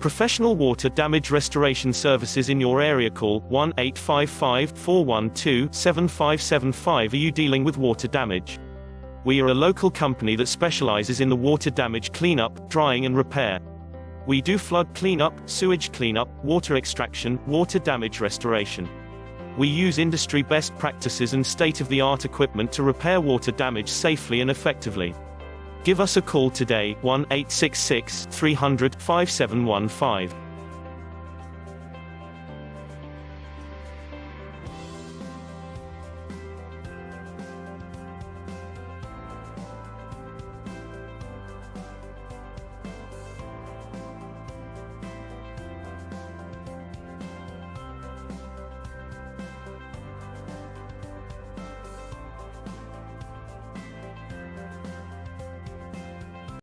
professional water damage restoration services in your area. Call 1-855-412-7575. Are you dealing with water damage? We are a local company that specializes in the water damage cleanup, drying and repair. We do flood cleanup, sewage cleanup, water extraction, water damage restoration. We use industry best practices and state-of-the-art equipment to repair water damage safely and effectively. Give us a call today, 1-866-300-5715.